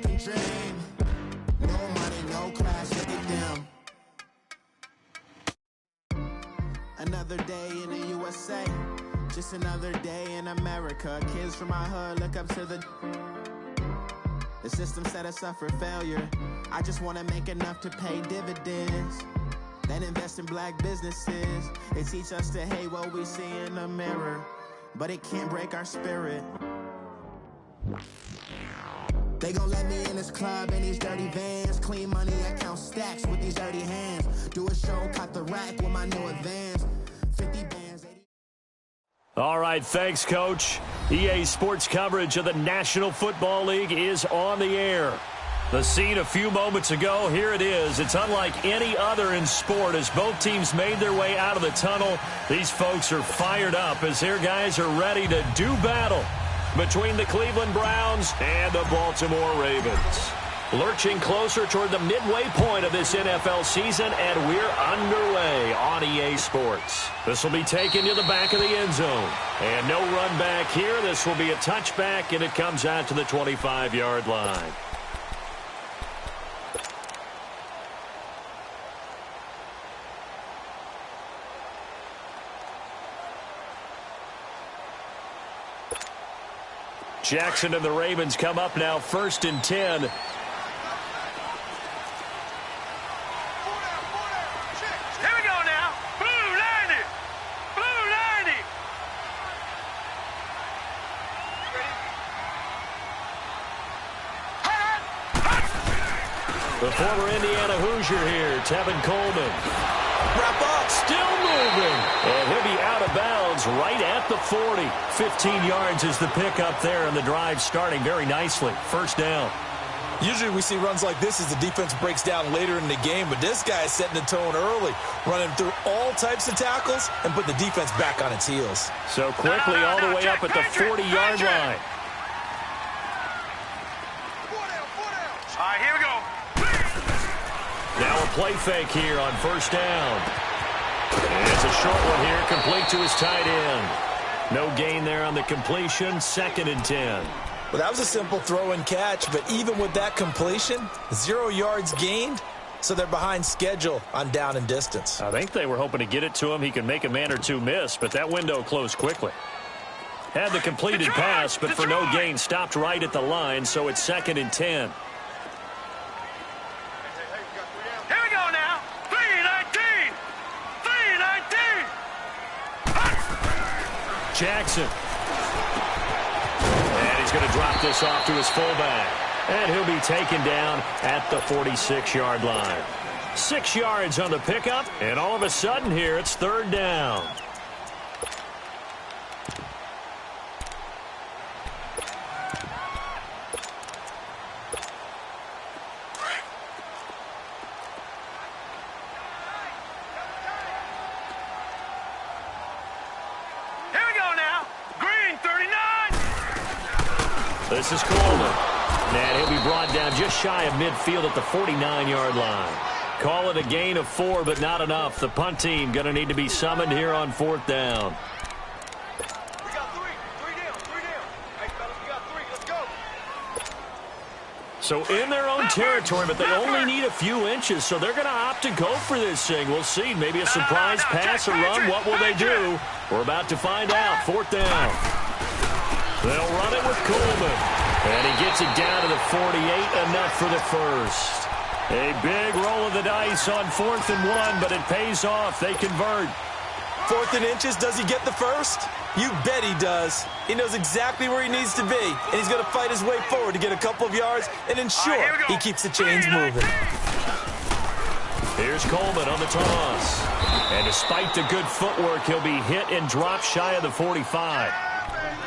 American dream. No money, no class, look at them. Another day in the USA, just another day in America. Kids from my hood look up to the system set us up for failure. I just want to make enough to pay dividends, then invest in black businesses. They teach us to hate what we see in the mirror, but it can't break our spirit. They gon' let me in this club in these dirty vans. Clean money, I count stacks with these dirty hands. Do a show, cut the rack with my new advance. 50 bands, 80. All right, thanks, Coach. EA Sports coverage of the National Football League is on the air. The scene a few moments ago, here it is. It's unlike any other in sport as both teams made their way out of the tunnel. These folks are fired up as their guys are ready to do battle between the Cleveland Browns and the Baltimore Ravens. Lurching closer toward the midway point of this NFL season, and we're underway on EA Sports. This will be taken to the back of the end zone. And no run back here. This will be a touchback, and it comes out to the 25-yard line. Jackson and the Ravens come up now, 1st and 10. Here we go now. Blue 90. Blue 90. The former Indiana Hoosier here, Tevin Coleman. Wrap up. Still moving. And he'll be out of bounds right at the 40. 15 yards is the pickup there, and the drive starting very nicely. 1st down. Usually we see runs like this as the defense breaks down later in the game, but this guy is setting the tone early, running through all types of tackles and put the defense back on its heels. So quickly all the way up at the 40-yard line. All right, here we go. Now a play fake here on 1st down. And it's a short one here, complete to his tight end. No gain there on the completion, 2nd and 10. Well, that was a simple throw and catch, but even with that completion, 0 yards gained, so they're behind schedule on down and distance. I think they were hoping to get it to him. He could make a man or two miss, but that window closed quickly. Had the completed pass, but for no gain, stopped right at the line, so it's 2nd and 10. Here we go now. 3-19. 3-19. Jackson. And he's going to drop this off to his fullback. And he'll be taken down at the 46-yard line. 6 yards on the pickup, and all of a sudden here it's 3rd down. This is Coleman. And he'll be brought down just shy of midfield at the 49-yard line. Call it a gain of 4, but not enough. The punt team going to need to be summoned here on 4th down. We got 3. 3 down. 3 down. Hey, fellas, we got 3. Let's go. So in their own territory, but they only need a few inches, so they're going to opt to go for this thing. We'll see. Maybe a surprise pass or run. What will they do? We're about to find out. 4th down. They'll run it with Coleman. And he gets it down to the 48, enough for the first. A big roll of the dice on 4th and 1, but it pays off. They convert. 4th and inches, does he get the first? You bet he does. He knows exactly where he needs to be, and he's going to fight his way forward to get a couple of yards and ensure he keeps the chains moving. Here's Coleman on the toss. And despite the good footwork, he'll be hit and dropped shy of the 45.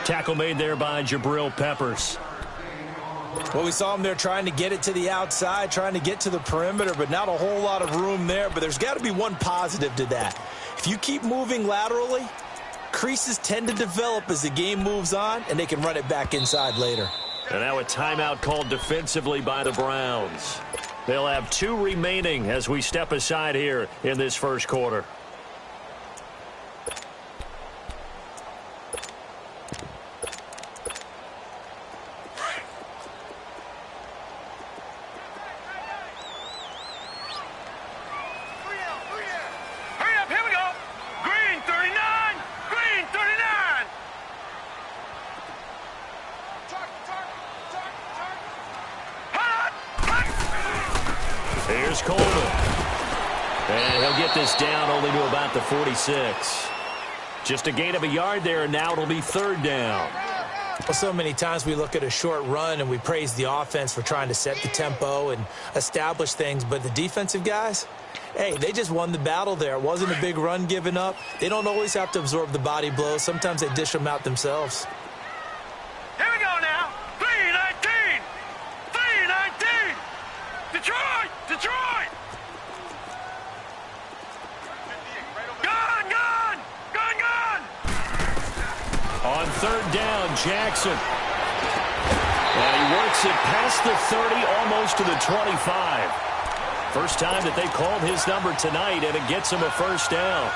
Tackle made there by Jabril Peppers. Well, we saw him there trying to get it to the outside, trying to get to the perimeter, but not a whole lot of room there. But there's got to be one positive to that. If you keep moving laterally, creases tend to develop as the game moves on, and they can run it back inside later. And now a timeout called defensively by the Browns. They'll have 2 remaining as we step aside here in this first quarter. Here's Coleman. And he'll get this down only to about the 46. Just a gain of a yard there, and now it'll be third down. Well, so many times we look at a short run and we praise the offense for trying to set the tempo and establish things, but the defensive guys, hey, they just won the battle there. It wasn't a big run given up. They don't always have to absorb the body blows. Sometimes they dish them out themselves. Here we go now. 3-19. 3-19. Detroit. Detroit. Gone, gone. Gone, gone. On third down, Jackson. And he works it past the 30, almost to the 25. First time that they called his number tonight, and it gets him a first down.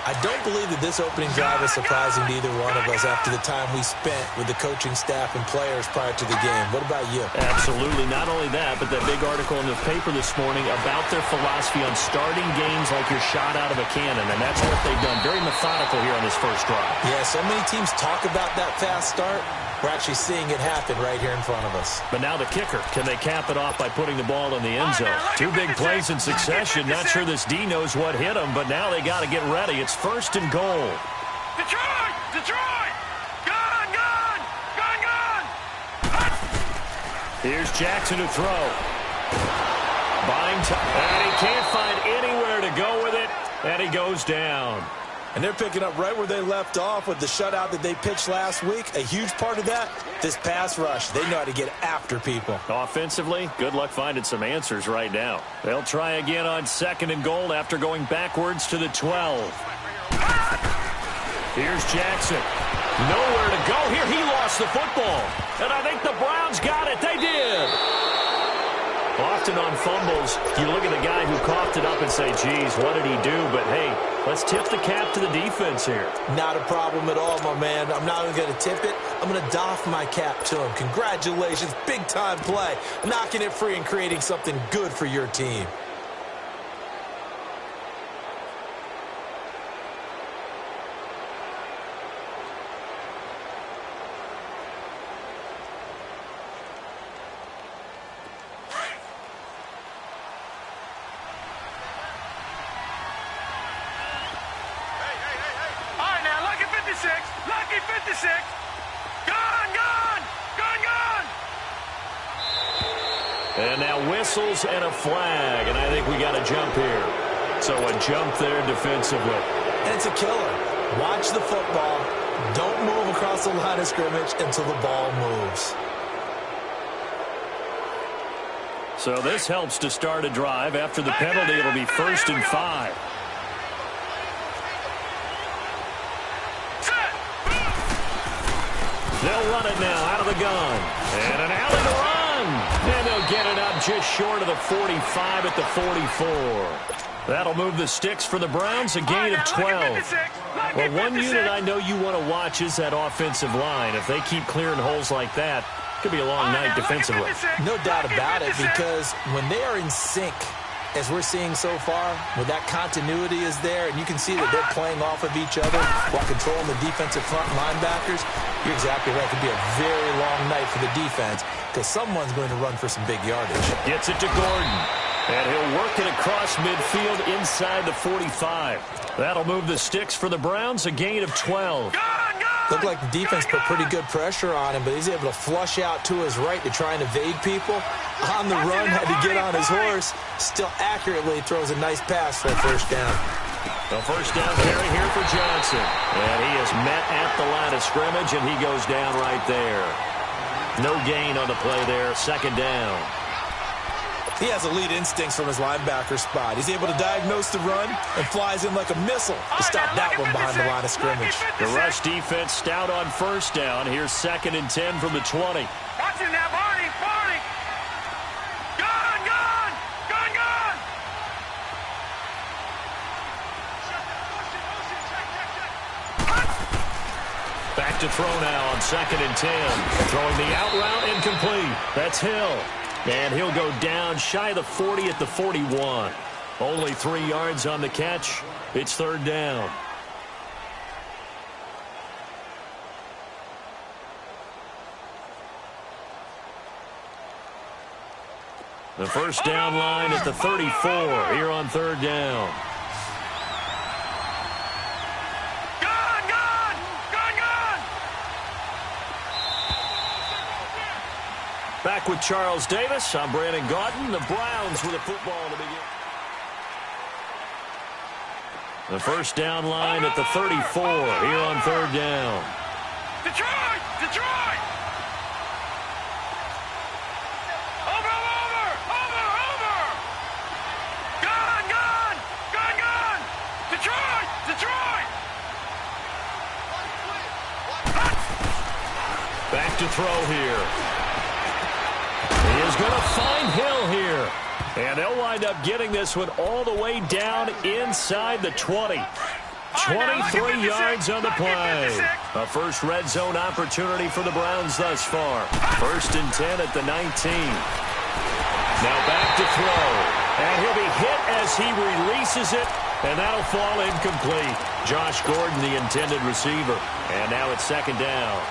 I don't believe that this opening drive is surprising to either one of us after the time we spent with the coaching staff and players prior to the game. What about you? Absolutely. Not only that, but that big article in the paper this morning about their philosophy on starting games like you're shot out of a cannon, and that's what they've done. Very methodical here on this first drive. Yeah, so many teams talk about that fast start. We're actually seeing it happen right here in front of us. But now the kicker. Can they cap it off by putting the ball in the end zone? Two big plays in succession. Not sure this D knows what hit him, but now they got to get ready. It's first and goal. Detroit! Detroit! Gone, gone! Gone, gone! Here's Jackson to throw. Buying time. And he can't find anywhere to go with it, and he goes down. And they're picking up right where they left off with the shutout that they pitched last week. A huge part of that, this pass rush. They know how to get after people. Offensively, good luck finding some answers right now. They'll try again on second and goal after going backwards to the 12. Here's Jackson. Nowhere to go here. He lost the football. And I think the Browns got it. They did. Often on fumbles, you look at the guy who coughed it up and say, geez, what did he do? But, hey, let's tip the cap to the defense here. Not a problem at all, my man. I'm not even going to tip it. I'm going to doff my cap to him. Congratulations. Big-time play. Knocking it free and creating something good for your team. Lucky 56. Gone, gone, gone, gone. And now whistles and a flag, and I think we got a jump here. So a jump there defensively. And it's a killer. Watch the football. Don't move across the line of scrimmage until the ball moves. So this helps to start a drive. After the penalty, it'll be 1st and 5. They'll run it now out of the gun. And an alley to run. And they'll get it up just short of the 45 at the 44. That'll move the sticks for the Browns, a gain of 12. Well, one unit I know you want to watch is that offensive line. If they keep clearing holes like that, it could be a long night defensively. No doubt about it, because when they are in sync, as we're seeing so far, where that continuity is there, and you can see that they're playing off of each other while controlling the defensive front linebackers, you're exactly right. It could be a very long night for the defense because someone's going to run for some big yardage. Gets it to Gordon, and he'll work it across midfield inside the 45. That'll move the sticks for the Browns, a gain of 12. Looked like the defense put pretty good pressure on him, but he's able to flush out to his right to try and evade people. On the run, had to get on his horse. Still accurately throws a nice pass for a first down. The first down carry here for Johnson. And he is met at the line of scrimmage, and he goes down right there. No gain on the play there. Second down. He has elite instincts from his linebacker spot. He's able to diagnose the run and flies in like a missile to stop that one behind the line of scrimmage. The rush defense stout on first down. Here's 2nd and 10 from the 20. Watch him now, Barney, Barney. Gone, gone, gone, gone. Back to throw now on 2nd and 10. Throwing the out route incomplete. That's Hill. And he'll go down shy of the 40 at the 41. Only 3 yards on the catch. It's 3rd down. The first down line at the 34 here on third down. Back with Charles Davis. I'm Brandon Gaudin. The Browns with the football to begin. The first down line at the 34 here on third down. Detroit! Detroit! Over! Gun! Detroit! Back to throw here. He is going to find Hill here. And they'll wind up getting this one all the way down inside the 20. 23 yards on the play. A first red zone opportunity for the Browns thus far. First and 10 at the 19. Now back to throw. And he'll be hit as he releases it. And that'll fall incomplete. Josh Gordon, the intended receiver. And now it's second down.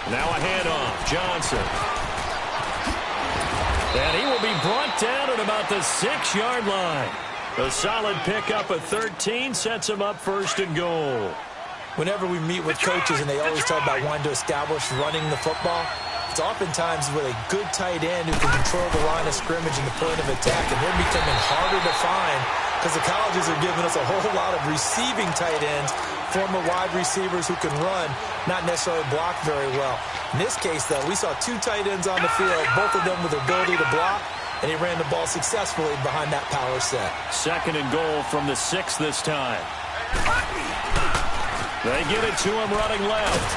Now a handoff, Johnson. And he will be brought down at about the 6-yard line. A solid pickup at 13 sets him up first and goal. Whenever we meet with coaches and they always talk about wanting to establish running the football, it's oftentimes with a good tight end who can control the line of scrimmage and the point of attack, and they're becoming harder to find because the colleges are giving us a whole lot of receiving tight ends, former wide receivers who can run, not necessarily block very well. In this case, though, we saw two tight ends on the field, both of them with the ability to block, and he ran the ball successfully behind that power set. Second and goal from the 6 this time. They give it to him running left.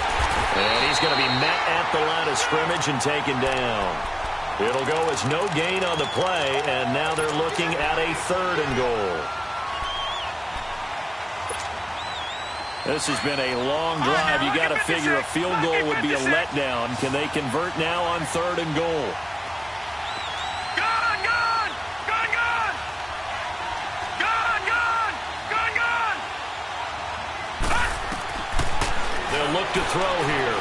And he's going to be met at the line of scrimmage and taken down. It'll go as no gain on the play, and now they're looking at a third and goal. This has been a long drive. You got to figure a field goal would be a letdown. Can they convert now on third and goal? They'll look to throw here.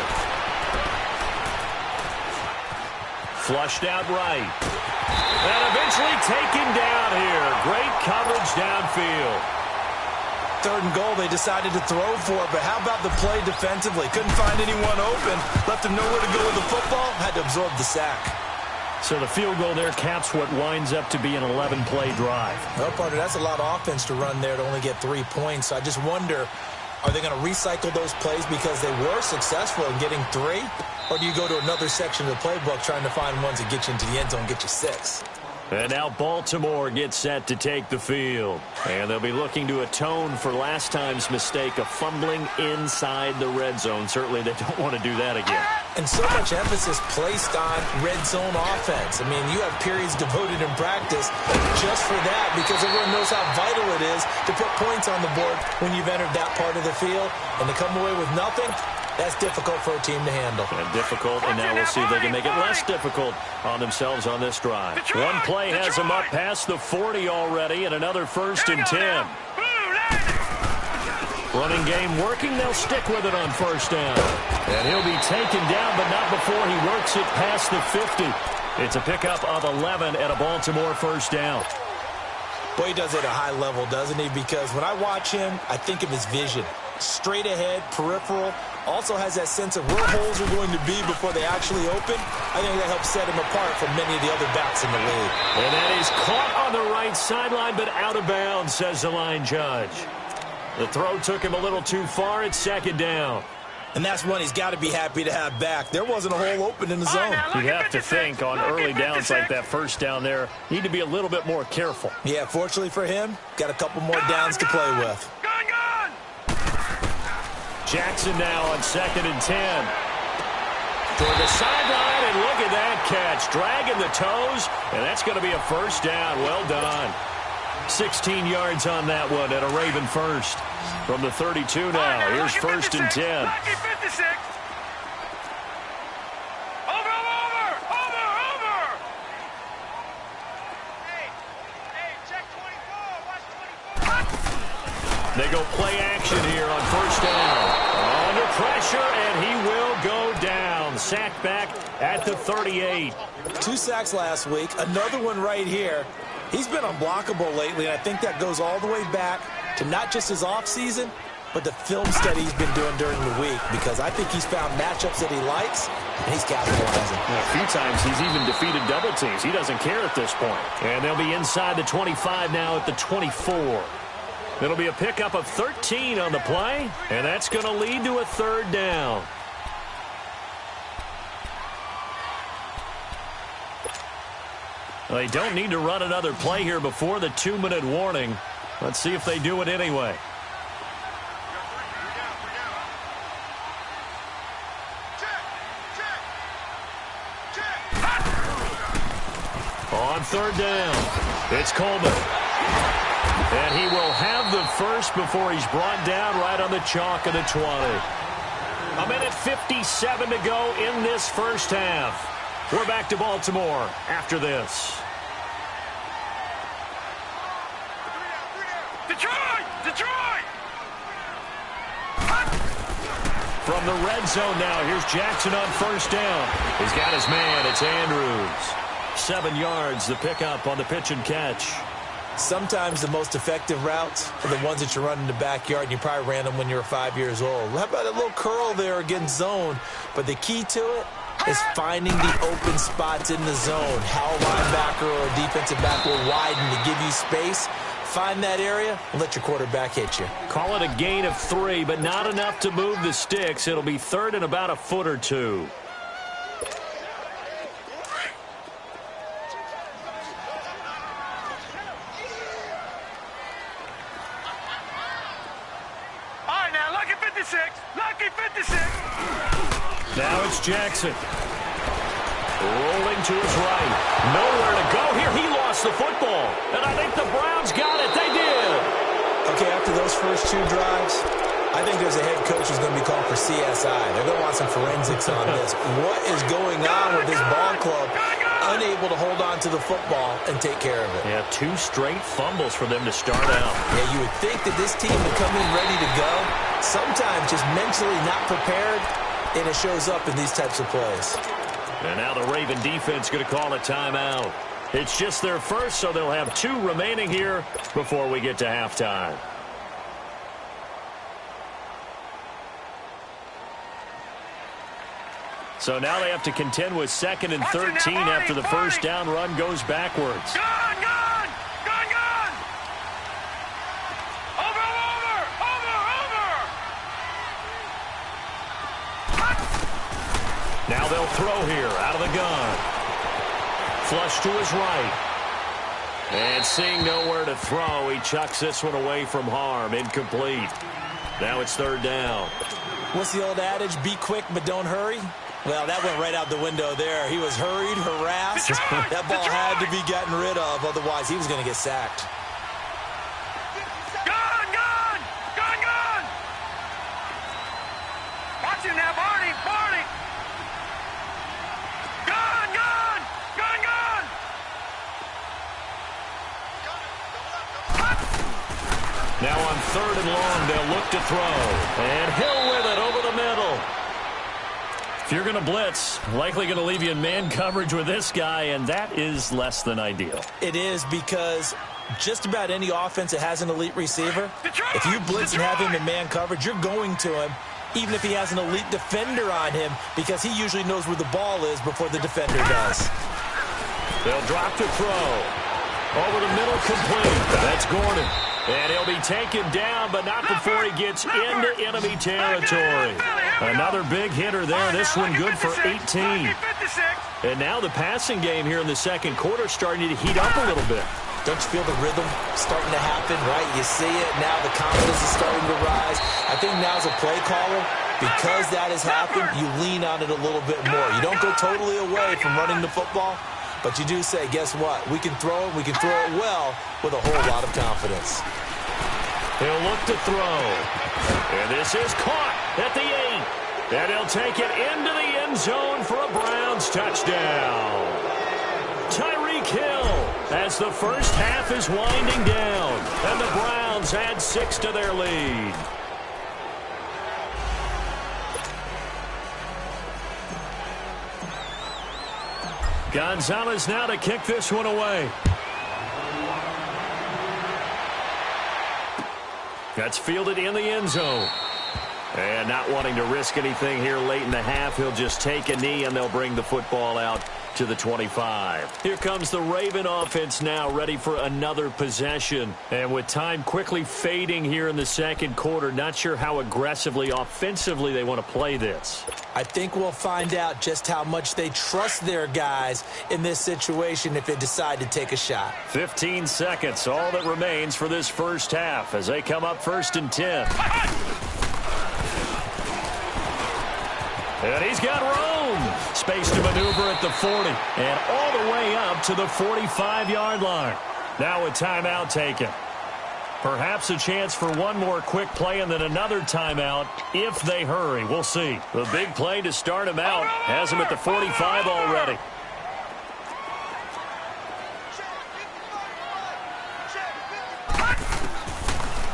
Flushed out right. And eventually taken down here. Great coverage downfield. Third and goal, they decided to throw for it, but how about the play defensively? Couldn't find anyone open. Left him nowhere to go with the football. Had to absorb the sack. So the field goal there caps what winds up to be an 11-play drive. Well, partner, that's a lot of offense to run there to only get 3 points. So I just wonder, are they going to recycle those plays because they were successful in getting 3? Or do you go to another section of the playbook trying to find ones that get you into the end zone and get you 6? And now Baltimore gets set to take the field. And they'll be looking to atone for last time's mistake of fumbling inside the red zone. Certainly they don't want to do that again. And so much emphasis placed on red zone offense. I mean, you have periods devoted in practice just for that because everyone knows how vital it is to put points on the board when you've entered that part of the field. And to come away with nothing, that's difficult for a team to handle. And difficult, and now we'll see if they can make it less difficult on themselves on this drive. One play has them up past the 40 already, and another first and 10. Running game working. They'll stick with it on first down. And he'll be taken down, but not before he works it past the 50. It's a pickup of 11 at a Baltimore first down. Boy, he does it at a high level, doesn't he? Because when I watch him, I think of his vision. Straight ahead, peripheral, also has that sense of where holes are going to be before they actually open. I think that helps set him apart from many of the other backs in the league. And that is caught on the right sideline, but out of bounds, says the line judge. The throw took him a little too far. It's second down. And that's one he's got to be happy to have back. There wasn't a hole open in the zone. You have to think on early downs like that first down there, need to be a little bit more careful. Yeah, fortunately for him, got a couple more downs to play with. Jackson now on second and 10. Toward the sideline, and look at that catch. Dragging the toes, and that's going to be a first down. Well done. 16 yards on that one at a Raven first. From the 32 now, here's first and 10. They go play action here on first down. Under pressure, and he will go down. Sacked back at the 38. 2 sacks last week. Another one right here. He's been unblockable lately, and I think that goes all the way back to not just his offseason, but the film study he's been doing during the week, because I think he's found matchups that he likes, and he's capitalizing. A few times he's even defeated double teams. He doesn't care at this point. And they'll be inside the 25 now at the 24. It'll be a pickup of 13 on the play, and that's going to lead to a third down. They don't need to run another play here before the 2-minute warning. Let's see if they do it anyway. On third down, it's Coleman. And he will have the first before he's brought down right on the chalk of the 20. 1:57 to go in this first half. We're back to Baltimore after this. Detroit! From the red zone now, here's Jackson on first down. He's got his man. It's Andrews. 7 yards, the pickup on the pitch and catch. Sometimes the most effective routes are the ones that you run in the backyard, and you probably ran them when you were 5 years old. How about a little curl there against zone? But the key to it is finding the open spots in the zone. How a linebacker or a defensive back will widen to give you space. Find that area and let your quarterback hit you. Call it a gain of 3, but not enough to move the sticks. It'll be third and about a foot or two. Lucky 56. Now it's Jackson. Rolling to his right. Nowhere to go here. He lost the football. And I think the Browns got it. They did. Okay, after those first 2 drives, I think there's a head coach who's going to be called for CSI. They're going to want some forensics on this. What is going on with this ball club? Unable to hold on to the football and take care of it. Yeah, 2 straight fumbles for them to start out. Yeah, you would think that this team would come in ready to go. Sometimes just mentally not prepared, and it shows up in these types of plays. And now the Raven defense going to call a timeout. It's just their first, so they'll have 2 remaining here before we get to halftime. So now they have to contend with 2nd and 13 after the first down run goes backwards. Gone! Now they'll throw here out of the gun. Flush to his right. And seeing nowhere to throw, he chucks this one away from harm. Incomplete. Now it's third down. What's the old adage? Be quick, but don't hurry. Well, that went right out the window there. He was hurried, harassed. That ball had to be gotten rid of. Otherwise, he was going to get sacked. Gone! Watch him now, Barney! Gone! Now on third and long, they'll look to throw. And Hill with it over the middle. If you're going to blitz, likely going to leave you in man coverage with this guy, and that is less than ideal. It is, because just about any offense that has an elite receiver, if you blitz and have him in man coverage, you're going to him, even if he has an elite defender on him, because he usually knows where the ball is before the defender does. They'll drop to throw. Over the middle, complete. That's Gordon. And he'll be taken down, but not before he gets into enemy territory. Another big hitter there. This one good for 18. And now the passing game here in the second quarter starting to heat up a little bit. Don't you feel the rhythm starting to happen, right? You see it. Now the confidence is starting to rise. I think now as a play caller, because that has happened, you lean on it a little bit more. You don't go totally away from running the football, but you do say, guess what? We can throw it. We can throw it well with a whole lot of confidence. He'll look to throw. And this is caught at the 8. And he'll take it into the end zone for a Browns touchdown. Tyreek Hill as the first half is winding down, and the Browns add 6 to their lead. Gonzalez now to kick this one away. That's fielded in the end zone. And not wanting to risk anything here late in the half, he'll just take a knee and they'll bring the football out to the 25. Here comes the Raven offense now, ready for another possession. And with time quickly fading here in the second quarter, not sure how aggressively, offensively they want to play this. I think we'll find out just how much they trust their guys in this situation if they decide to take a shot. 15 seconds, all that remains for this first half as they come up 1st and 10. And he's got room. Space to maneuver at the 40. And all the way up to the 45-yard line. Now a timeout taken. Perhaps a chance for one more quick play and then another timeout if they hurry. We'll see. The big play to start him out has him at the 45 already.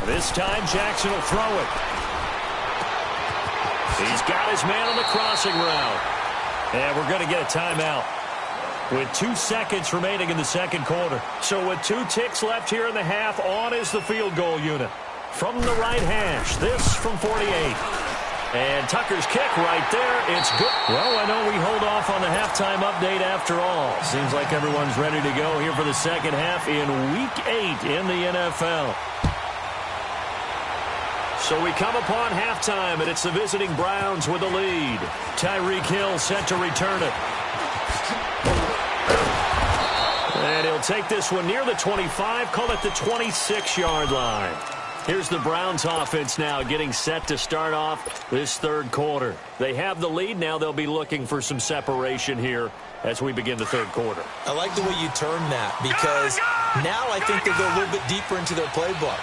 This time Jackson will throw it. He's got his man on the crossing route. And we're going to get a timeout with 2 seconds remaining in the second quarter. So with 2 ticks left here in the half, on is the field goal unit. From the right hash, this from 48. And Tucker's kick right there. It's good. Well, I know we hold off on the halftime update after all. Seems like everyone's ready to go here for the second half in Week 8 in the NFL. So we come upon halftime, and it's the visiting Browns with the lead. Tyreek Hill set to return it. And he'll take this one near the 25, call it the 26-yard line. Here's the Browns offense now getting set to start off this third quarter. They have the lead. Now they'll be looking for some separation here as we begin the third quarter. I like the way you term that because now I think they go a little bit deeper into their playbook.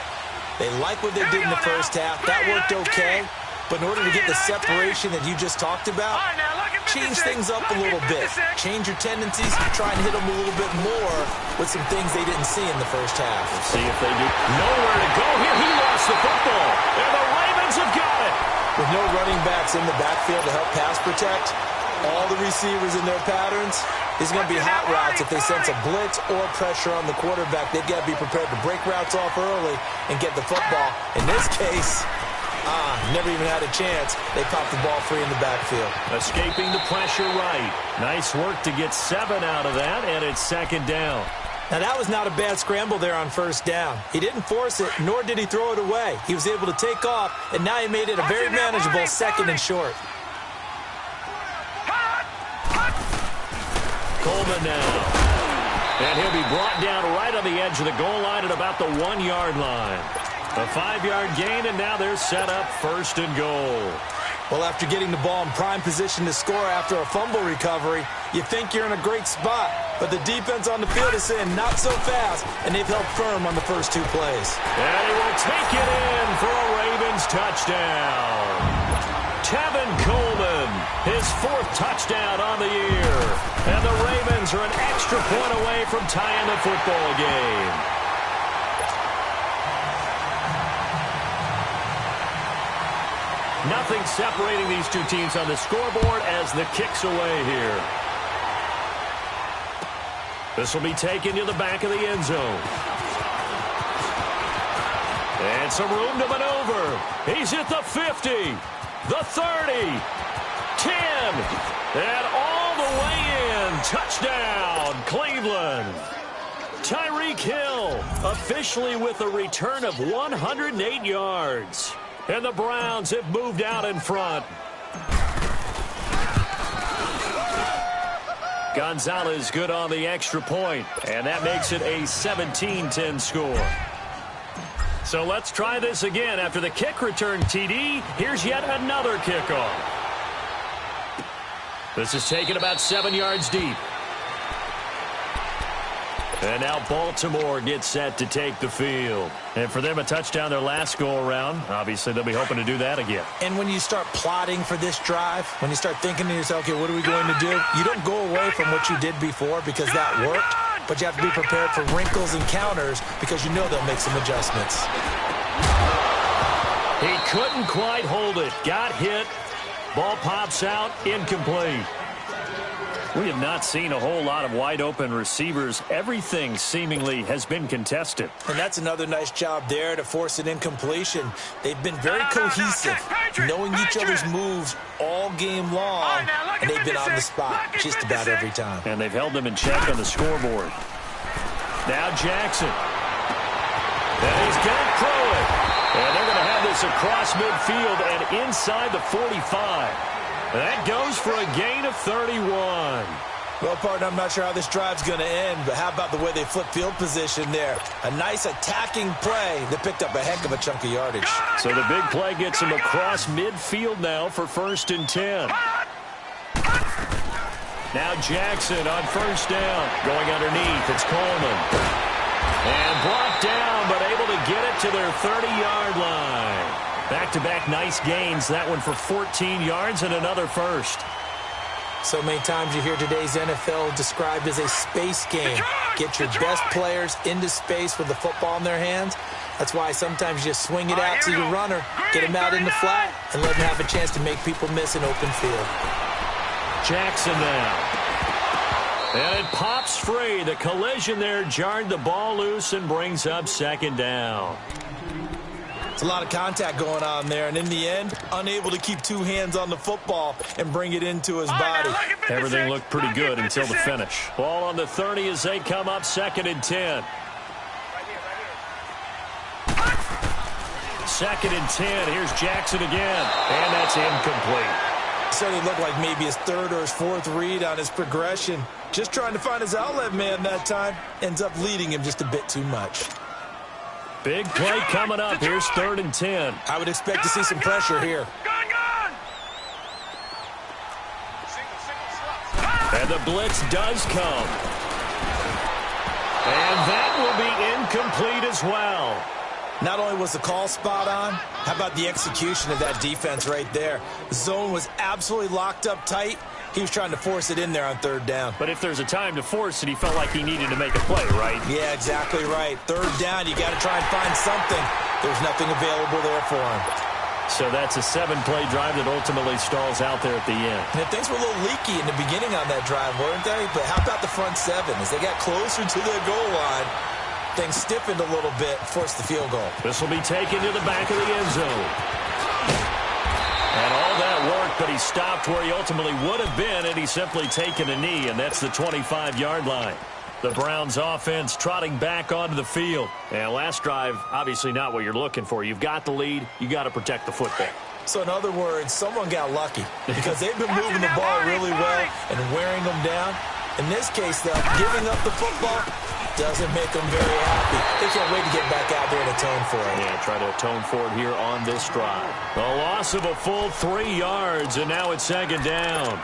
They like what they did in the first half. That worked okay. But in order to get the separation that you just talked about, change things up a little bit. Change your tendencies. Try and hit them a little bit more with some things they didn't see in the first half. Let's see if they do. Nowhere to go here. He lost the football. And the Ravens have got it. With no running backs in the backfield to help pass protect, all the receivers in their patterns, these are going to be hot routes. If they sense a blitz or pressure on the quarterback, they've got to be prepared to break routes off early and get the football. In this case, never even had a chance. They popped the ball free in the backfield. Escaping the pressure right. Nice work to get 7 out of that, and it's second down. Now, that was not a bad scramble there on first down. He didn't force it, nor did he throw it away. He was able to take off, and now he made it a very manageable 2nd and short. Coleman now. And he'll be brought down right on the edge of the goal line at about the 1-yard line. A 5-yard gain, and now they're set up 1st and goal. Well, after getting the ball in prime position to score after a fumble recovery, you think you're in a great spot. But the defense on the field is saying not so fast, and they've held firm on the first 2 plays. And he will take it in for a Ravens touchdown. Tevin Coleman, his 4th touchdown on the year. And the Ravens are an extra point away from tying the football game. Nothing separating these two teams on the scoreboard as the kick's away here. This will be taken to the back of the end zone. And some room to maneuver. He's at the 50, the 30, 10, and all the way in. Touchdown, Cleveland. Tyreek Hill officially with a return of 108 yards. And the Browns have moved out in front. Gonzalez good on the extra point, and that makes it a 17-10 score. So let's try this again. After the kick return TD, here's yet another kickoff. This is taken about 7 yards deep. And now Baltimore gets set to take the field. And for them, a touchdown their last go-around. Obviously, they'll be hoping to do that again. And when you start plotting for this drive, when you start thinking to yourself, okay, what are we going to do? You don't go away from what you did before because that worked. but you have to be prepared for wrinkles and counters because you know they'll make some adjustments. He couldn't quite hold it. Got hit. Ball pops out. Incomplete. We have not seen a whole lot of wide-open receivers. Everything seemingly has been contested. And that's another nice job there to force an incompletion. They've been very cohesive, knowing each other's moves all game long, and they've been on the spot just about every time. And they've held them in check on the scoreboard. Now Jackson. And he's going to throw it. And they're going to have this across midfield and inside the 45. That goes for a gain of 31. Well, partner, I'm not sure how this drive's going to end, but how about the way they flip field position there? A nice attacking play that picked up a heck of a chunk of yardage. So the big play gets him across midfield now for 1st and 10. Now Jackson on 1st down. Going underneath, it's Coleman. And blocked down, but able to get it to their 30-yard line. Back-to-back nice gains. That one for 14 yards and another first. So many times you hear today's NFL described as a space game. Get your best players into space with the football in their hands. That's why sometimes you just swing it out to your runner, get him out in the flat, and let him have a chance to make people miss an open field. Jackson now. And it pops free. The collision there jarred the ball loose and brings up 2nd down. It's a lot of contact going on there, and in the end, unable to keep 2 hands on the football and bring it into his body. Everything looked pretty good until the finish. Ball on the 30 as they come up 2nd and 10. 2nd and 10. Here's Jackson again, and that's incomplete. Certainly looked like maybe his 3rd or his 4th read on his progression. Just trying to find his outlet man that time. Ends up leading him just a bit too much. Big play coming up. Here's 3rd and 10. I would expect to see some pressure here. And the blitz does come. And that will be incomplete as well. Not only was the call spot on, how about the execution of that defense right there? The zone was absolutely locked up tight. He was trying to force it in there on 3rd down. But if there's a time to force it, he felt like he needed to make a play, right? Yeah, exactly right. 3rd down, you got to try and find something. There's nothing available there for him. So that's a 7-play drive that ultimately stalls out there at the end. And things were a little leaky in the beginning on that drive, weren't they? But how about the front 7? As they got closer to their goal line, things stiffened a little bit, forced the field goal. This will be taken to the back of the end zone. And all that work, but he stopped where he ultimately would have been, and he's simply taken a knee, and that's the 25-yard line. The Browns offense trotting back onto the field. And last drive, obviously not what you're looking for. You've got the lead. You got to protect the football. So in other words, someone got lucky because they've been moving the ball really well and wearing them down. In this case, though, giving up the football doesn't make them very happy. They can't wait to get back out there and atone for it. Yeah, try to atone for it here on this drive. A loss of a full 3 yards, and now it's 2nd down.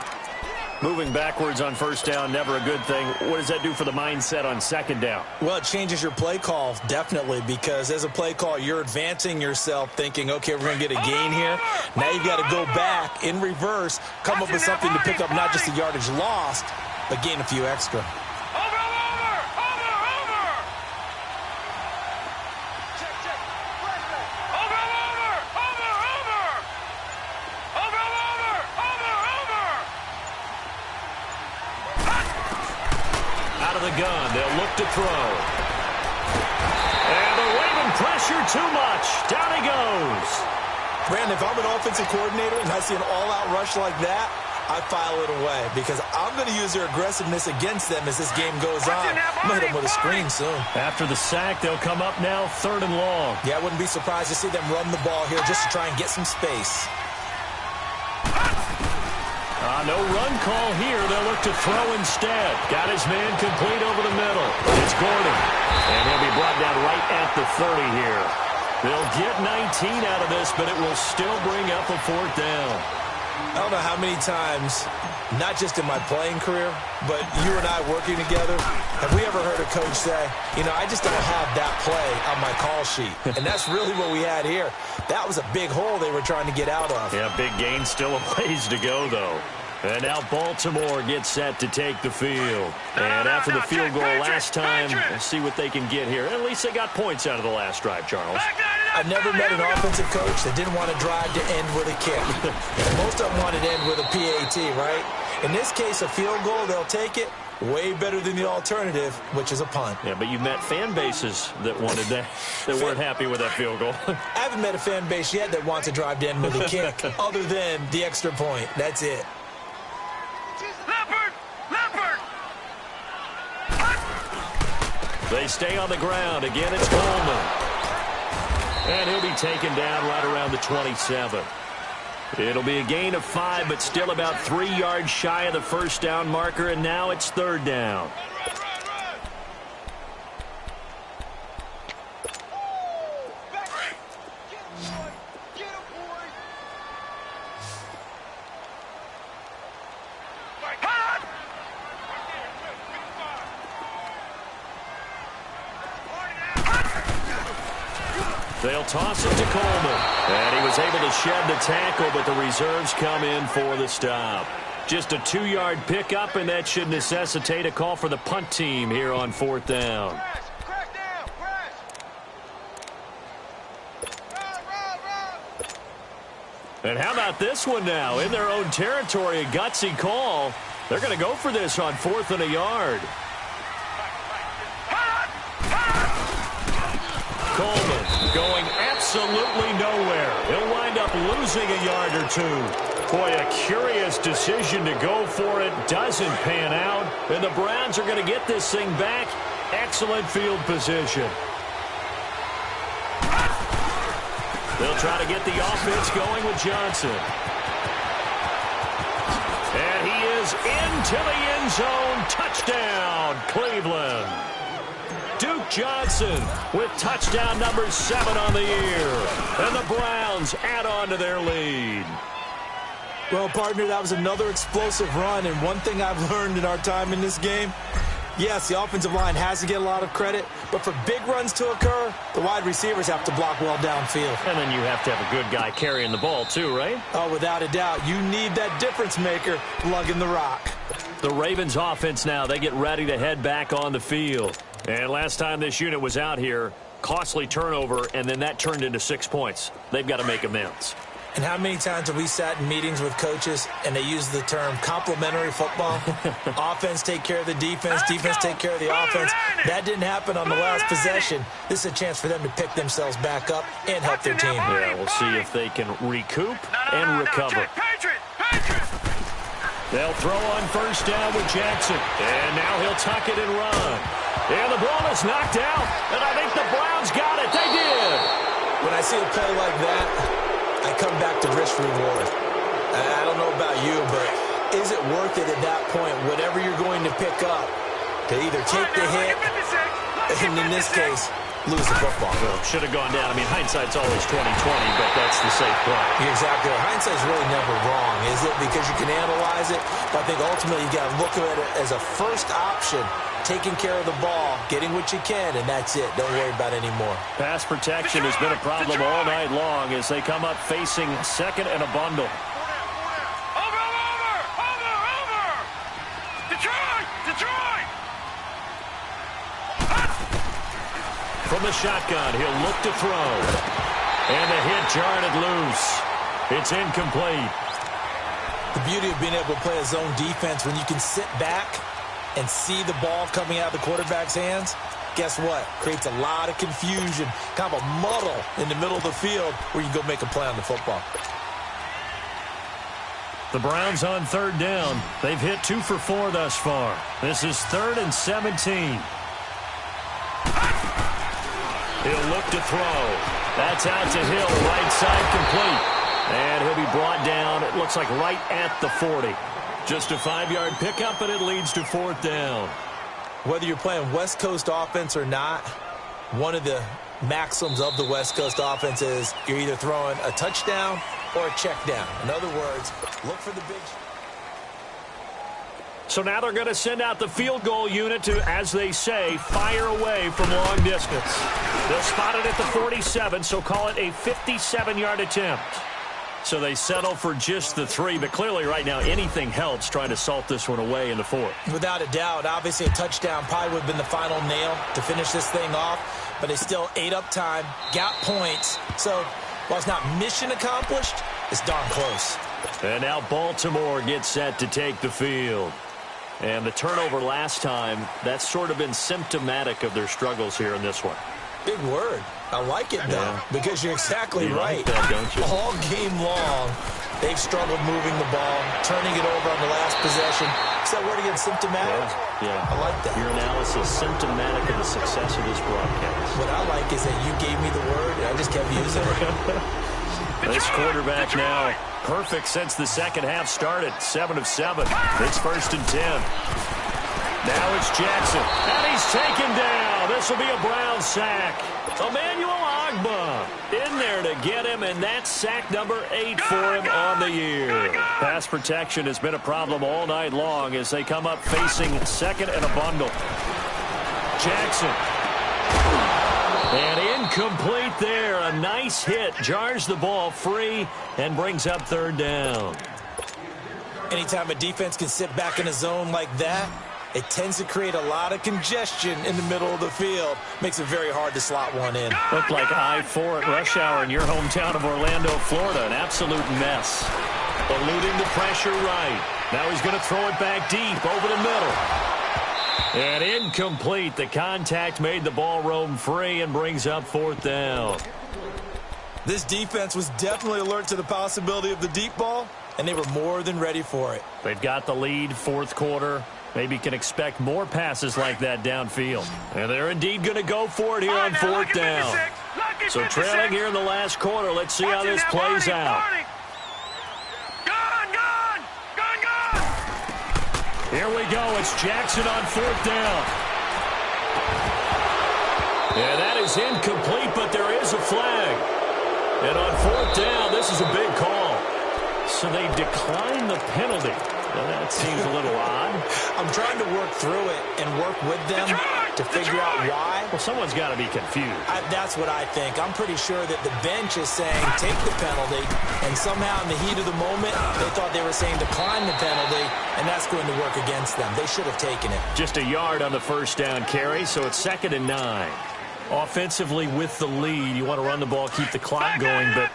Moving backwards on 1st down, never a good thing. What does that do for the mindset on 2nd down? Well, it changes your play call, definitely, because as a play call, you're advancing yourself thinking, okay, we're going to get a gain here. Now you've got to go back in reverse, come up with something to pick up not just the yardage lost, but gain a few extra. Gun. They'll look to throw. And they're waving pressure too much. Down he goes. Brandon, if I'm an offensive coordinator and I see an all-out rush like that, I file it away because I'm going to use their aggressiveness against them as this game goes on. I'm going to hit them with a screen soon. After the sack, they'll come up now 3rd and long. Yeah, I wouldn't be surprised to see them run the ball here just to try and get some space. No run call here. They'll look to throw instead. Got his man complete over the middle. It's Gordon. And he'll be brought down right at the 30 here. They'll get 19 out of this, but it will still bring up a 4th down. I don't know how many times, not just in my playing career, but you and I working together, have we ever heard a coach say, you know, I just don't have that play on my call sheet. And that's really what we had here. That was a big hole they were trying to get out of. Yeah, big gain. Still a ways to go, though. And now Baltimore gets set to take the field. And after the field goal last time, we'll see what they can get here. At least they got points out of the last drive, Charles. I've never met an offensive coach that didn't want to drive to end with a kick. Most of them wanted to end with a PAT, right? In this case, a field goal, they'll take it. Way better than the alternative, which is a punt. Yeah, but you've met fan bases that wanted that, that weren't happy with that field goal. I haven't met a fan base yet that wants to drive to end with a kick other than the extra point. That's it. Leopard! They stay on the ground. Again, it's Coleman. And he'll be taken down right around the 27. It'll be a gain of 5, but still about 3 yards shy of the first down marker, and now it's third down. They'll toss it to Coleman. And he was able to shed the tackle, but the reserves come in for the stop. Just a 2-yard pickup, and that should necessitate a call for the punt team here on fourth down. And how about this one now? In their own territory, a gutsy call. They're going to go for this on 4th and a yard. Coleman going absolutely nowhere. He'll wind up losing a yard or 2. Boy, a curious decision to go for it. Doesn't pan out. And the Browns are going to get this thing back. Excellent field position. They'll try to get the offense going with Johnson. And he is into the end zone. Touchdown, Cleveland. Duke Johnson with touchdown number 7 on the year. And the Browns add on to their lead. Well, partner, that was another explosive run. And one thing I've learned in our time in this game, yes, the offensive line has to get a lot of credit, but for big runs to occur, the wide receivers have to block well downfield. And then you have to have a good guy carrying the ball too, right? Oh, without a doubt. You need that difference maker lugging the rock. The Ravens offense now, they get ready to head back on the field. And last time this unit was out here, costly turnover, and then that turned into 6 points. They've got to make amends. And how many times have we sat in meetings with coaches and they use the term complementary football? Offense take care of the defense, defense take care of the offense. That didn't happen on the last possession. This is a chance for them to pick themselves back up and help their team. Yeah, we'll see if they can recoup and recover. They'll throw on first down with Jackson. And now he'll tuck it and run. And the ball is knocked out. And I think the Browns got it. They did. When I see a play like that, I come back to risk reward. I don't know about you, but is it worth it at that point, whatever you're going to pick up, to either take the hit, and in this case, lose the football? Well, should have gone down. I mean, hindsight's always 20/20, but that's the safe play. You're exactly right. Hindsight's really never wrong, is it? Because you can analyze it, but I think ultimately you got to look at it as a first option, taking care of the ball, getting what you can, and that's it. Don't worry about it anymore. Pass protection has been a problem all night long as they come up facing second and a bundle. Over! Detroit! From the shotgun, he'll look to throw. And the hit jarred it loose. It's incomplete. The beauty of being able to play a zone defense when you can sit back and see the ball coming out of the quarterback's hands, guess what? Creates a lot of confusion, kind of a muddle in the middle of the field where you can go make a play on the football. The Browns on third down. They've hit 2 for 4 thus far. This is 3rd and 17. He'll look to throw. That's out to Hill, right side complete. And he'll be brought down, it looks like right at the 40. Just a 5-yard pickup, and it leads to 4th down. Whether you're playing West Coast offense or not, one of the maxims of the West Coast offense is you're either throwing a touchdown or a check down. In other words, look for the big... So now they're going to send out the field goal unit to, as they say, fire away from long distance. They'll spot it at the 47, so call it a 57-yard attempt. So they settle for just the 3, but clearly right now anything helps trying to salt this one away in the 4th. Without a doubt, obviously a touchdown probably would have been the final nail to finish this thing off, but they still ate up time, got points. So while it's not mission accomplished, it's darn close. And now Baltimore gets set to take the field. And the turnover last time, that's sort of been symptomatic of their struggles here in this one. Big word. I like it, though, because you're exactly right. Like that, don't you? All game long, they've struggled moving the ball, turning it over on the last possession. Is that word again, symptomatic? Yeah. I like that. Your analysis, symptomatic of the success of this broadcast. What I like is that you gave me the word, and I just kept using it. This quarterback now perfect since the second half started. 7 of 7. It's 1st and 10. Now it's Jackson. And he's taken down. This will be a Brown sack. Emmanuel Ogbah in there to get him, and that's sack number 8 for him on the year. Pass protection has been a problem all night long as they come up facing second and a bundle. Jackson. And incomplete there. A nice hit. Jars the ball free and brings up 3rd down. Anytime a defense can sit back in a zone like that, it tends to create a lot of congestion in the middle of the field. Makes it very hard to slot one in. Looked like I-4 at rush hour in your hometown of Orlando, Florida. An absolute mess. Eluding the pressure right. Now he's going to throw it back deep over the middle. And incomplete. The contact made the ball roam free and brings up 4th down. This defense was definitely alert to the possibility of the deep ball, and they were more than ready for it. They've got the lead, 4th quarter. Maybe can expect more passes like that downfield. And they're indeed going to go for it here on 4th down. So trailing here in the last quarter. Let's see how this plays out. Here we go. It's Jackson on 4th down. Yeah, that is incomplete, but there is a flag. And on 4th down, this is a big call. So they decline the penalty. Well, that seems a little odd. I'm trying to work through it and work with them to figure out why. Well, someone's got to be confused. That's what I think. I'm pretty sure that the bench is saying take the penalty, and somehow in the heat of the moment, they thought they were saying decline the penalty, and that's going to work against them. They should have taken it. Just a yard on the 1st down carry, so it's 2nd and 9. Offensively with the lead, you want to run the ball, keep the clock going, but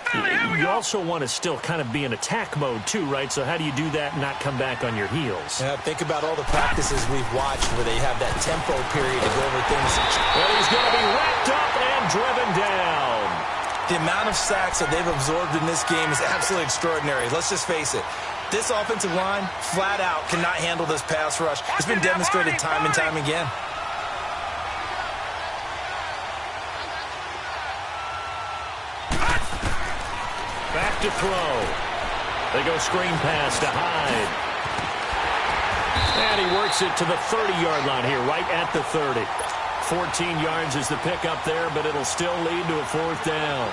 you also want to still kind of be in attack mode too, right? So how do you do that and not come back on your heels? Yeah, think about all the practices we've watched where they have that tempo period to go over things. Well, he's going to be wrapped up and driven down. The amount of sacks that they've absorbed in this game is absolutely extraordinary. Let's just face it. This offensive line, flat out, cannot handle this pass rush. It's been demonstrated time and time again. Back to throw. They go screen pass to Hyde. And he works it to the 30-yard line here, right at the 30. 14 yards is the pickup there, but it'll still lead to a 4th down.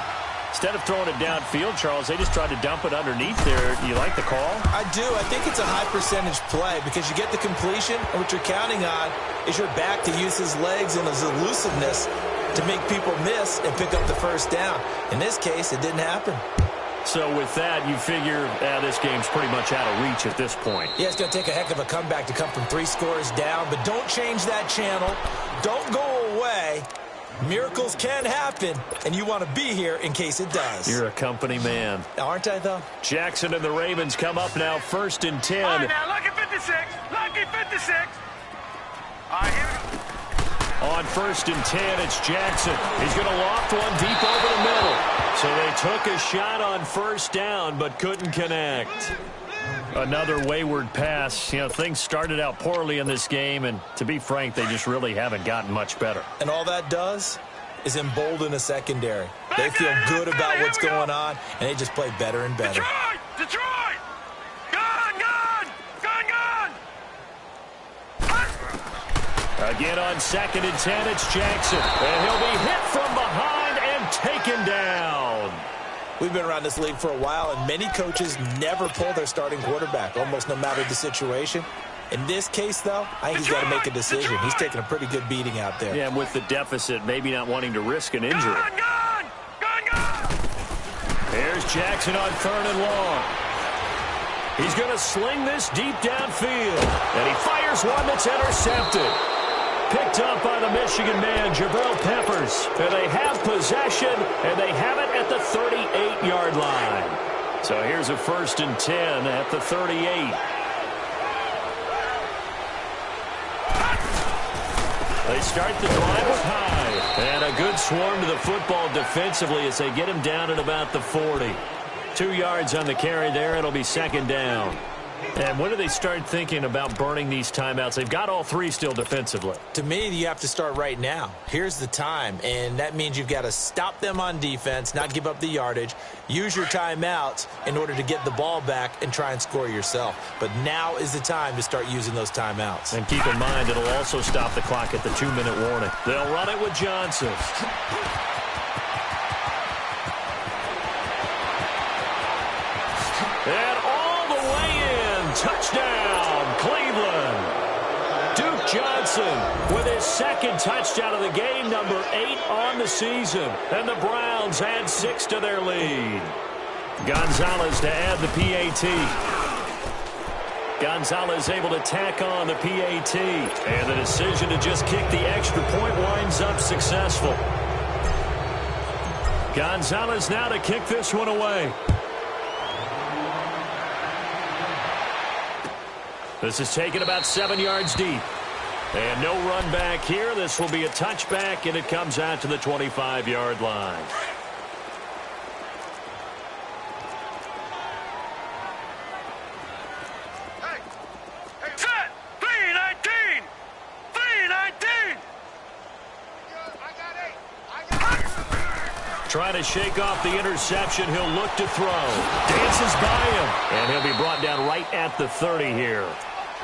Instead of throwing it downfield, Charles, they just tried to dump it underneath there. You like the call? I do. I think it's a high-percentage play because you get the completion, and what you're counting on is your back to use his legs and his elusiveness to make people miss and pick up the 1st down. In this case, it didn't happen. So with that, you figure this game's pretty much out of reach at this point. Yeah, it's going to take a heck of a comeback to come from 3 scores down, but don't change that channel. Don't go away. Miracles can happen, and you want to be here in case it does. You're a company man. Aren't I, though? Jackson and the Ravens come up now 1st and 10. All right, now, lucky 56. Lucky 56. All right, here we go. On 1st and 10, it's Jackson. He's going to loft one deep over the middle. So they took a shot on 1st down, but couldn't connect. Another wayward pass. You know, things started out poorly in this game, and to be frank, they just really haven't gotten much better. And all that does is embolden a secondary. They feel good about what's going on, and they just play better and better. Detroit! Gone! Again on 2nd and 10, it's Jackson. And he'll be hit from behind and taken down. We've been around this league for a while, and many coaches never pull their starting quarterback, almost no matter the situation. In this case, though, I think he's got to make a decision. He's taking a pretty good beating out there. Yeah, and with the deficit, maybe not wanting to risk an injury. Gone! Here's Jackson on 3rd and long. He's going to sling this deep downfield. And he fires one that's intercepted. Picked up by the Michigan man, Jabril Peppers. And they have possession, and they have it at the 38-yard line. So here's a 1st and 10 at the 38. They start the drive with Hyde. And a good swarm to the football defensively as they get him down at about the 40. 2 yards on the carry there. It'll be 2nd down. And when do they start thinking about burning these timeouts? They've got all 3 still defensively. To me, you have to start right now. Here's the time, and that means you've got to stop them on defense, not give up the yardage, use your timeouts in order to get the ball back and try and score yourself. But now is the time to start using those timeouts. And keep in mind, it'll also stop the clock at the 2-minute warning. They'll run it with Johnson. And all the way in, touchdown, Cleveland. Duke Johnson with his 2nd touchdown of the game, number 8 on the season. And the Browns add 6 to their lead. Gonzalez to add the PAT. Gonzalez able to tack on the PAT. And the decision to just kick the extra point winds up successful. Gonzalez now to kick this one away. This is taken about 7 yards deep. And no run back here. This will be a touchback, and it comes out to the 25-yard line. Set! 3-19! 3-19! Trying to shake off the interception. He'll look to throw. Dances by him. And he'll be brought down right at the 30 here.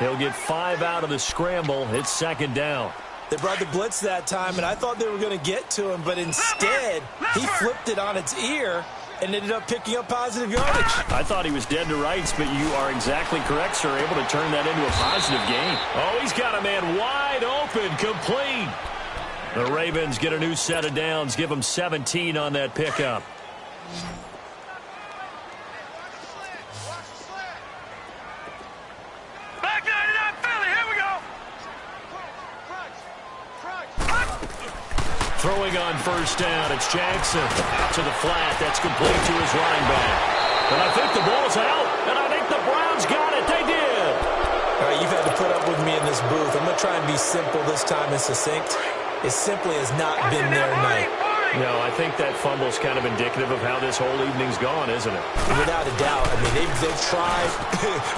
He'll get 5 out of the scramble. It's 2nd down. They brought the blitz that time, and I thought they were going to get to him, but instead he flipped it on its ear and ended up picking up positive yardage. I thought he was dead to rights, but you are exactly correct, sir. Able to turn that into a positive gain. Oh, he's got a man wide open, complete. The Ravens get a new set of downs, give them 17 on that pickup. Back 99 Philly, here we go! Throwing on 1st down, it's Jackson. Out to the flat, that's complete to his running back. And I think the ball's out, and I think the Browns got it. They did. All right, you've had to put up with me in this booth. I'm going to try and be simple this time and succinct. It simply has not been their night. No, I think that fumble's kind of indicative of how this whole evening's gone, isn't it? Without a doubt. I mean, they've tried,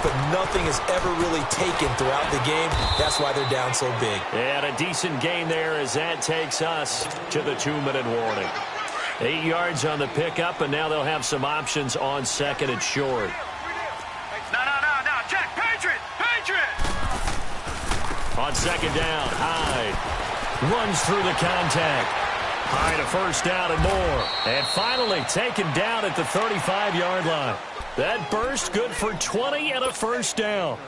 but nothing has ever really taken throughout the game. That's why they're down so big. And a decent gain there as that takes us to the 2-minute warning. 8 yards on the pickup, and now they'll have some options on 2nd and short. No, check, Patriot! On 2nd down, Hyde runs through the contact. Hyde a 1st down and more. And finally taken down at the 35-yard line. That burst good for 20 and a 1st down.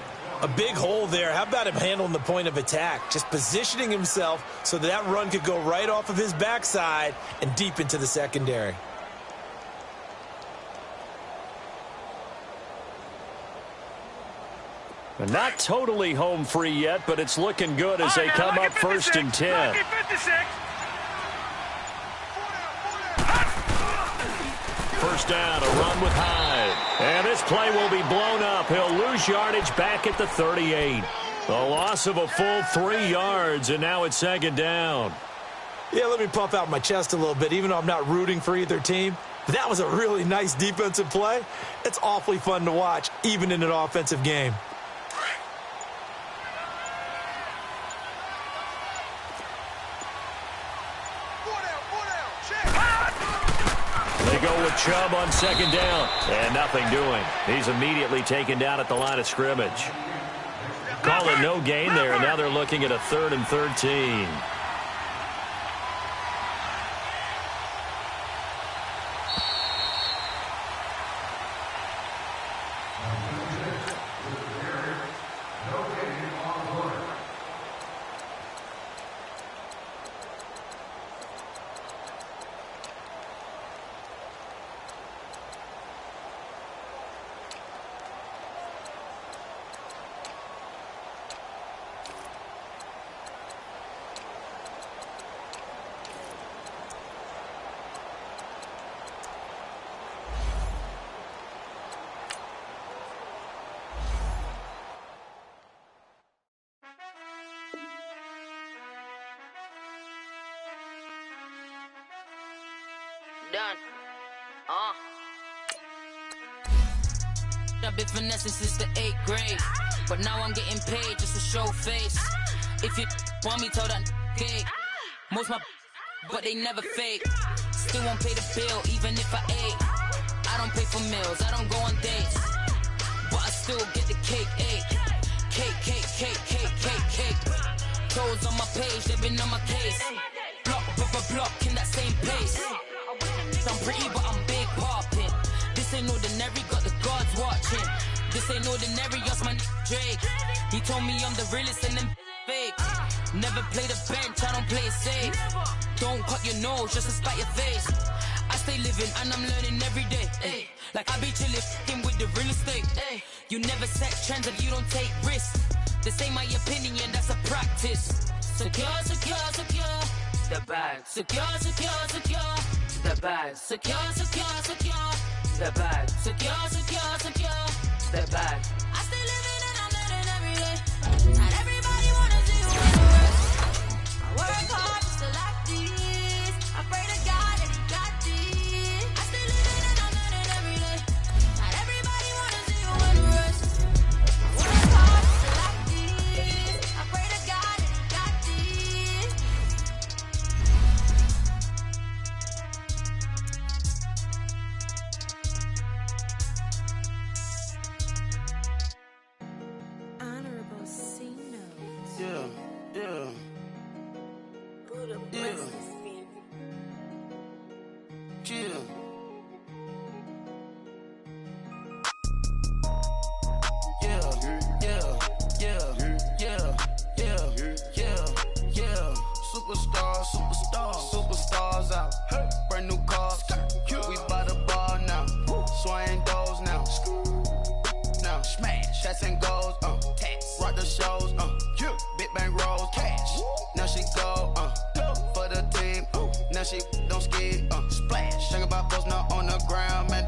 A big hole there. How about him handling the point of attack? Just positioning himself so that run could go right off of his backside and deep into the secondary. Not totally home free yet, but it's looking good as they come up 1st and 10. First down, a run with Hyde. And this play will be blown up. He'll lose yardage back at the 38. A loss of a full 3 yards, and now it's 2nd down. Yeah, let me puff out my chest a little bit, even though I'm not rooting for either team. But that was a really nice defensive play. It's awfully fun to watch, even in an offensive game. They go with Chubb on 2nd down. And nothing doing. He's immediately taken down at the line of scrimmage. Call it no gain there, and now they're looking at a 3rd and 13. done. I've been finessing since the 8th grade, but now I'm getting paid just to show face. If you want me, tell that gay. Most my but they never fake. Still won't pay the bill even if I ate. I don't pay for meals, I don't go on dates, but I still get the cake. Cake. Toes on my page, they've been on my case. Block in that same pace. I'm pretty but I'm big poppin'. This ain't ordinary, got the gods watching. This ain't ordinary, just my Drake. He told me I'm the realest and them fake. Never play the bench, I don't play it safe. Don't cut your nose just to spite your face. I stay living and I'm learning every day. Ay. Like I be chillin' with the real estate. Ay. You never set trends if you don't take risks. This ain't my opinion, that's a practice. Secure. The bag. Secure. The bag. Secure. The bag. Secure. The bag. I stay living and I'm learning every day. Not everybody wanna see you work. I work hard just to like this. I pray to God that he got this. I stay living and I'm learning every day. Not everybody wanna see you work. I work hard just to like this. I pray to God that he got this. Honorable C notes. Yeah. Buddha Yeah. blesses me. Yeah. Superstars out. Brand new cars. We by the bar now. Swaying doors now. Now smash. Shots and goals. Rock the shows. Big bang rolls. Cash. Now she go. For the team. Now she don't ski. Splash. Think about post now on the ground. Man,